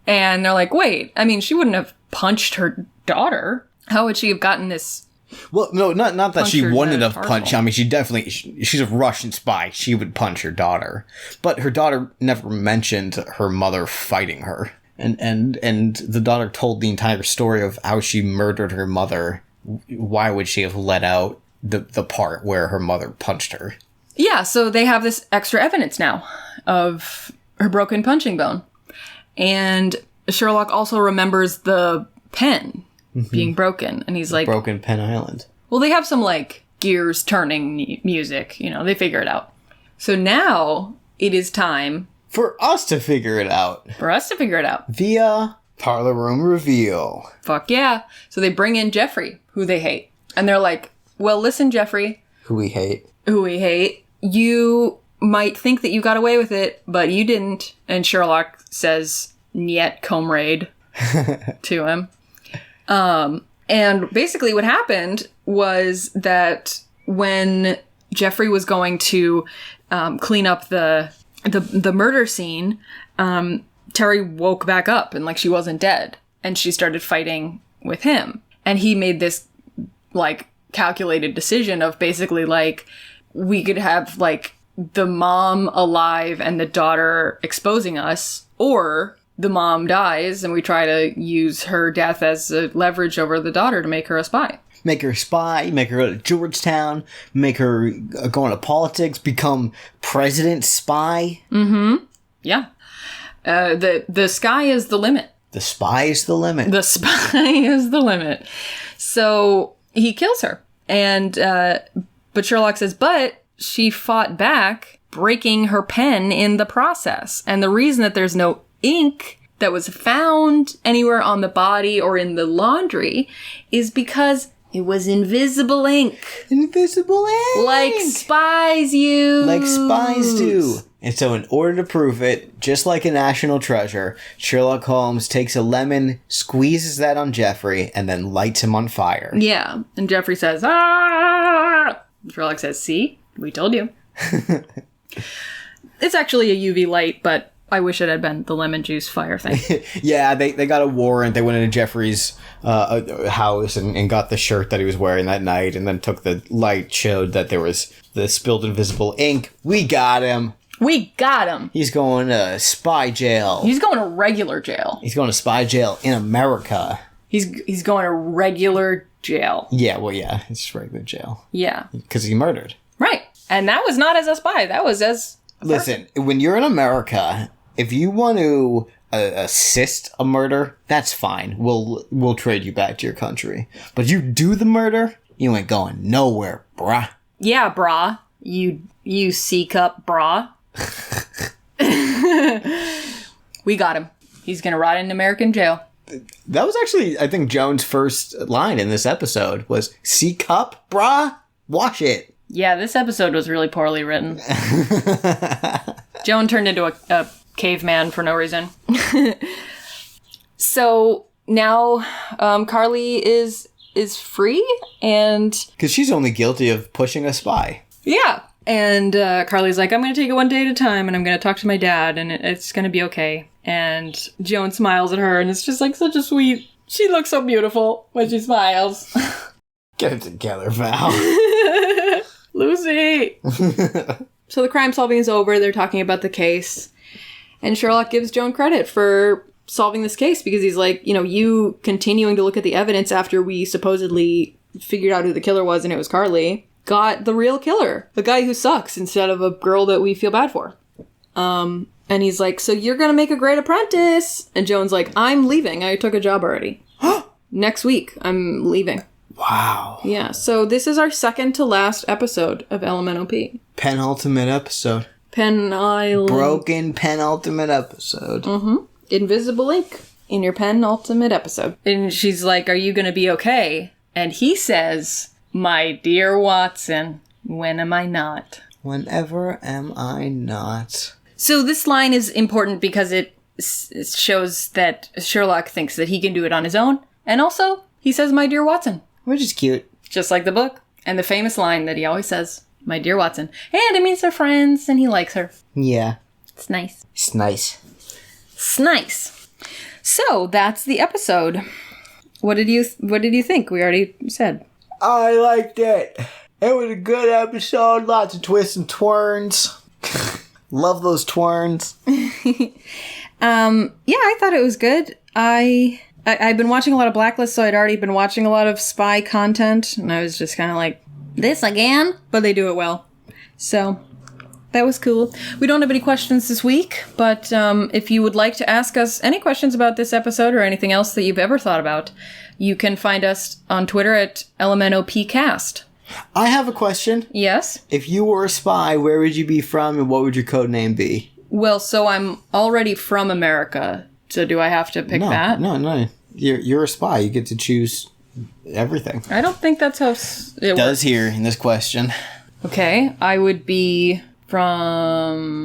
And they're like, wait, I mean, she wouldn't have punched her daughter. How would she have gotten this? Well, no, not that she wouldn't have metatarsal? punched. I mean, she's a Russian spy. She would punch her daughter. But her daughter never mentioned her mother fighting her. And the daughter told the entire story of how she murdered her mother. Why would she have let out the part where her mother punched her? Yeah, so they have this extra evidence now of her broken punching bone. And Sherlock also remembers the pen being broken. And he's like... Broken Pen Island. Well, they have some, like, gears turning music. You know, they figure it out. So now it is time... For us to figure it out. Via Parlor Room Reveal. Fuck yeah. So they bring in Jeffrey, who they hate. And they're like, well, listen, Jeffrey. Who we hate. You might think that you got away with it, but you didn't. And Sherlock says, "Niet, comrade," to him. And basically what happened was that when Jeffrey was going to clean up the murder scene, Terry woke back up and like she wasn't dead. And she started fighting with him. And he made this like calculated decision of basically like, we could have, like, the mom alive and the daughter exposing us, or the mom dies and we try to use her death as a leverage over the daughter to make her a spy. Make her a spy, make her go to Georgetown, make her go into politics, become president spy. Yeah. The sky is the limit. The spy is the limit. The spy is the limit. So he kills her. And, but Sherlock says, but she fought back, breaking her pen in the process. And the reason that there's no ink that was found anywhere on the body or in the laundry is because it was invisible ink. Invisible ink! Like spies use. Like spies do. And so in order to prove it, just like a national treasure, Sherlock Holmes takes a lemon, squeezes that on Jeffrey, and then lights him on fire. Yeah. And Jeffrey says, ah! Sherlock says, see? We told you. It's actually a UV light, but I wish it had been the lemon juice fire thing. Yeah, they got a warrant. They went into Jeffrey's house and got the shirt that he was wearing that night, and then took the light, showed that there was the spilled invisible ink. We got him. We got him. He's going to spy jail. He's going to regular jail. He's going to spy jail in America. He's going to regular jail. Yeah, well, yeah, it's regular jail. Yeah. Because he murdered. Right. And that was not as a spy. That was as... Listen, when you're in America, if you want to assist a murder, that's fine. We'll trade you back to your country. But you do the murder, you ain't going nowhere, brah. Yeah, brah. You C-cup, brah. We got him. He's gonna rot in American jail. That was actually, I think, Joan's first line in this episode was, "C cup, brah? Wash it." Yeah, this episode was really poorly written. Joan turned into a caveman for no reason. So now Carly is free, and... Because she's only guilty of pushing a spy. Yeah. And Carly's like, I'm going to take it one day at a time, and I'm going to talk to my dad, and it's going to be okay. And Joan smiles at her, and it's just like such a sweet... She looks so beautiful when she smiles. Get it together, Val. Lucy! So the crime solving is over. They're talking about the case. And Sherlock gives Joan credit for solving this case because he's like, you continuing to look at the evidence after we supposedly figured out who the killer was and it was Carly, got the real killer. The guy who sucks instead of a girl that we feel bad for. And he's like, so you're going to make a great apprentice. And Joan's like, I'm leaving. I took a job already. Next week, I'm leaving. Wow. Yeah, so this is our second to last episode of LMNOP. Penultimate episode. Broken penultimate episode. Mm-hmm. Invisible ink in your penultimate episode. And she's like, are you going to be okay? And he says, my dear Watson, when am I not? Whenever am I not? So this line is important because it shows that Sherlock thinks that he can do it on his own. And also, he says, my dear Watson. Which is cute. Just like the book. And the famous line that he always says, my dear Watson. And it means they're friends and he likes her. Yeah. It's nice. It's nice. It's nice. So that's the episode. What did you think? We already said. I liked it. It was a good episode. Lots of twists and twirls. Love those twirls. Yeah, I thought it was good. I've been watching a lot of Blacklist, so I'd already been watching a lot of spy content, and I was just kind of like, this again? But they do it well. So, that was cool. We don't have any questions this week, but if you would like to ask us any questions about this episode or anything else that you've ever thought about, you can find us on Twitter at LMNOPcast. I have a question. Yes? If you were a spy, where would you be from and what would your code name be? Well, so I'm already from America, so do I have to pick that? No. You're a spy. You get to choose everything. I don't think that's how it does here in this question. Okay, I would be from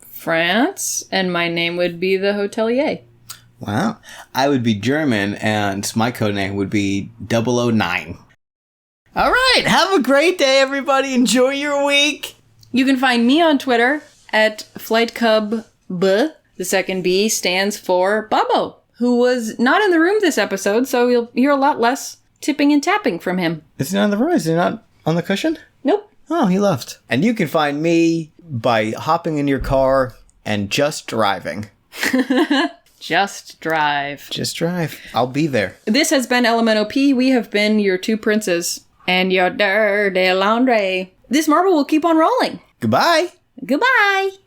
France, and my name would be the Hotelier. Wow. I would be German, and my code name would be 009. All right. Have a great day, everybody. Enjoy your week. You can find me on Twitter at FlightCubB. The second B stands for Bobo, who was not in the room this episode, so you'll hear a lot less tipping and tapping from him. Is he not in the room? Is he not on the cushion? Nope. Oh, he left. And you can find me by hopping in your car and just driving. Just drive. Just drive. I'll be there. This has been LMNOP. We have been your two princes and your dirty laundry. This marble will keep on rolling. Goodbye. Goodbye.